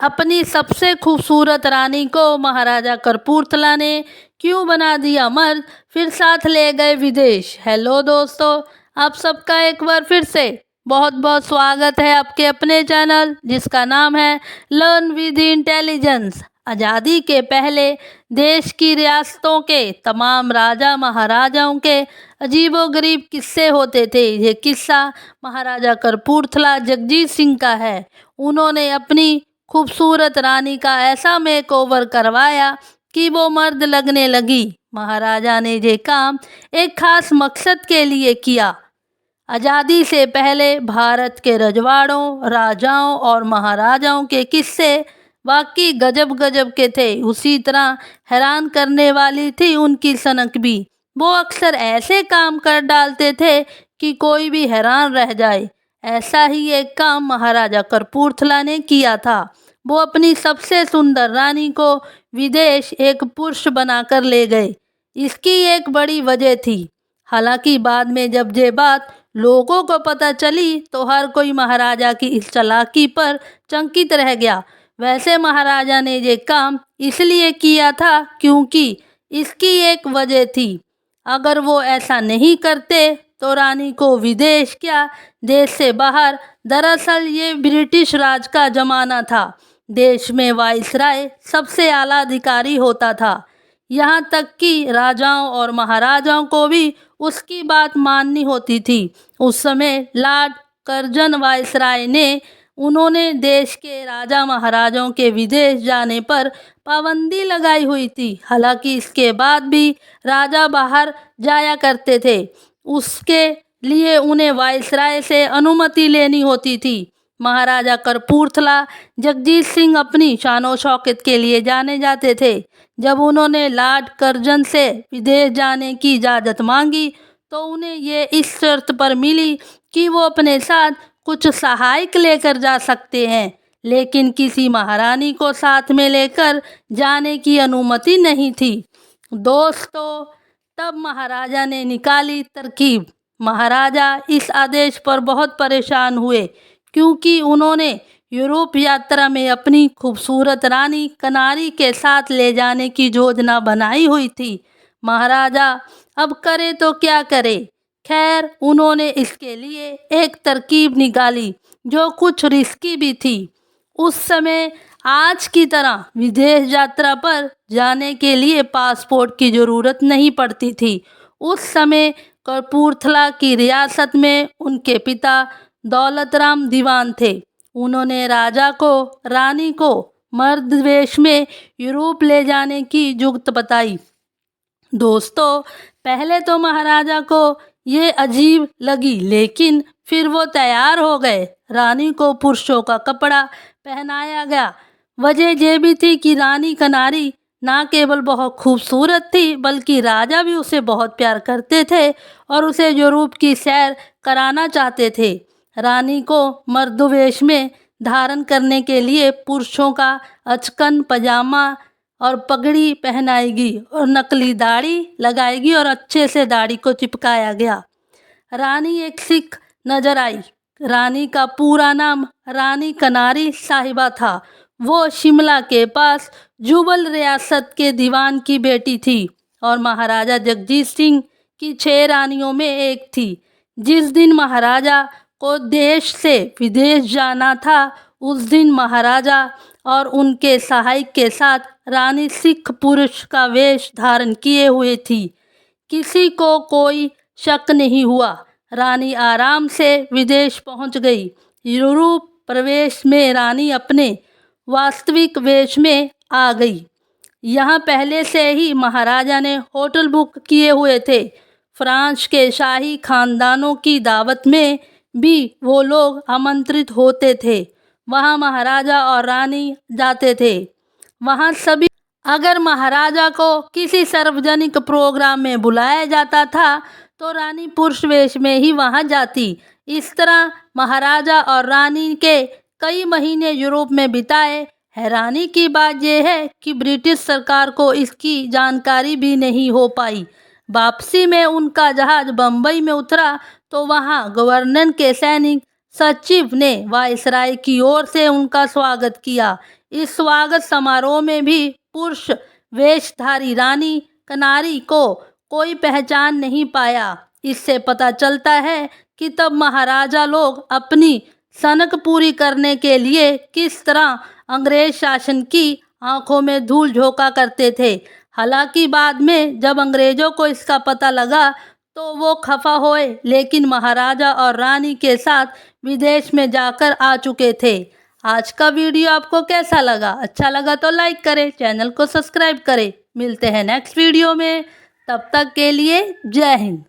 अपनी सबसे खूबसूरत रानी को महाराजा कपूरथला ने क्यों बना दिया मर्द, फिर साथ ले गए विदेश। हेलो दोस्तों, आप सबका एक बार फिर से बहुत बहुत स्वागत है आपके अपने चैनल जिसका नाम है लर्न विद इंटेलिजेंस। आज़ादी के पहले देश की रियासतों के तमाम राजा महाराजाओं के अजीबोगरीब किस्से होते थे। ये किस्सा महाराजा कपूरथला जगजीत सिंह का है। उन्होंने अपनी खूबसूरत रानी का ऐसा मेकओवर करवाया कि वो मर्द लगने लगी। महाराजा ने ये काम एक खास मकसद के लिए किया। आज़ादी से पहले भारत के रजवाड़ों, राजाओं और महाराजाओं के किस्से वाकई गजब गजब के थे। उसी तरह हैरान करने वाली थी उनकी सनक भी। वो अक्सर ऐसे काम कर डालते थे कि कोई भी हैरान रह जाए। ऐसा ही एक काम महाराजा कपूरथला ने किया था। वो अपनी सबसे सुंदर रानी को विदेश एक पुरुष बनाकर ले गए। इसकी एक बड़ी वजह थी। हालांकि बाद में जब ये बात लोगों को पता चली तो हर कोई महाराजा की इस चालाकी पर चकित रह गया। वैसे महाराजा ने ये काम इसलिए किया था क्योंकि इसकी एक वजह थी। अगर वो ऐसा नहीं करते तो रानी को विदेश क्या, देश से बाहर, दरअसल ये ब्रिटिश राज का जमाना था। देश में वाइसराय सबसे आला अधिकारी होता था। यहाँ तक कि राजाओं और महाराजाओं को भी उसकी बात माननी होती थी। उस समय लॉर्ड कर्जन वाइसराय ने उन्होंने देश के राजा महाराजाओं के विदेश जाने पर पाबंदी लगाई हुई थी। हालांकि इसके बाद भी राजा बाहर जाया करते थे। उसके लिए उन्हें वाइसराय से अनुमति लेनी होती थी। महाराजा कपूरथला जगजीत सिंह अपनी शानो शौकत के लिए जाने जाते थे। जब उन्होंने लॉर्ड कर्जन से विदेश जाने की इजाज़त मांगी तो उन्हें ये इस शर्त पर मिली कि वो अपने साथ कुछ सहायक लेकर जा सकते हैं, लेकिन किसी महारानी को साथ में लेकर जाने की अनुमति नहीं थी। दोस्तों, तब महाराजा ने निकाली तरकीब। महाराजा इस आदेश पर बहुत परेशान हुए क्योंकि उन्होंने यूरोप यात्रा में अपनी खूबसूरत रानी कनारी के साथ ले जाने की योजना बनाई हुई थी। महाराजा अब करे तो क्या करे। खैर, उन्होंने इसके लिए एक तरकीब निकाली जो कुछ रिस्की भी थी। उस समय आज की तरह विदेश यात्रा पर जाने के लिए पासपोर्ट की ज़रूरत नहीं पड़ती थी। उस समय कपूरथला की रियासत में उनके पिता दौलत राम दीवान थे। उन्होंने राजा को रानी को मर्द वेश में यूरोप ले जाने की जुगत बताई। दोस्तों, पहले तो महाराजा को ये अजीब लगी, लेकिन फिर वो तैयार हो गए। रानी को पुरुषों का कपड़ा पहनाया गया। वजह यह भी थी कि रानी कनारी ना केवल बहुत खूबसूरत थी बल्कि राजा भी उसे बहुत प्यार करते थे और उसे यूरोप की सैर कराना चाहते थे। रानी को मर्दवेश में धारण करने के लिए पुरुषों का अचकन पजामा और पगड़ी पहनाएगी और नकली दाढ़ी लगाएगी और अच्छे से दाढ़ी को चिपकाया गया। रानी एक सिख नजर आई। रानी का पूरा नाम रानी कनारी साहिबा था। वो शिमला के पास जुबल रियासत के दीवान की बेटी थी और महाराजा जगजीत सिंह की 6 रानियों में एक थी। जिस दिन महाराजा को देश से विदेश जाना था उस दिन महाराजा और उनके सहायक के साथ रानी सिख पुरुष का वेश धारण किए हुए थी। किसी को कोई शक नहीं हुआ। रानी आराम से विदेश पहुंच गई। यूरोप प्रवेश में रानी अपने वास्तविक वेश में आ गई। यहाँ पहले से ही महाराजा ने होटल बुक किए हुए थे। फ्रांस के शाही खानदानों की दावत में भी वो लोग आमंत्रित होते थे। वहाँ महाराजा और रानी जाते थे। वहाँ सभी अगर महाराजा को किसी सार्वजनिक प्रोग्राम में बुलाया जाता था तो रानी पुरुष वेश में ही वहाँ जाती। इस तरह महाराजा और रानी के कई महीने यूरोप में बिताए। हैरानी की बात यह है कि ब्रिटिश सरकार को इसकी जानकारी भी नहीं हो पाई। वापसी में उनका जहाज बम्बई में उतरा तो वहाँ गवर्नर के सैनिक सचिव ने वायसराय की ओर से उनका स्वागत किया। इस स्वागत समारोह में भी पुरुष वेशधारी रानी कनारी को कोई पहचान नहीं पाया। इससे पता चलता है कि तब महाराजा लोग अपनी सनक पूरी करने के लिए किस तरह अंग्रेज शासन की आंखों में धूल झोंका करते थे। हालांकि बाद में जब अंग्रेजों को इसका पता लगा तो वो खफा हुए, लेकिन महाराजा और रानी के साथ विदेश में जाकर आ चुके थे। आज का वीडियो आपको कैसा लगा? अच्छा लगा तो लाइक करें, चैनल को सब्सक्राइब करें। मिलते हैं नेक्स्ट वीडियो में, तब तक के लिए जय हिंद।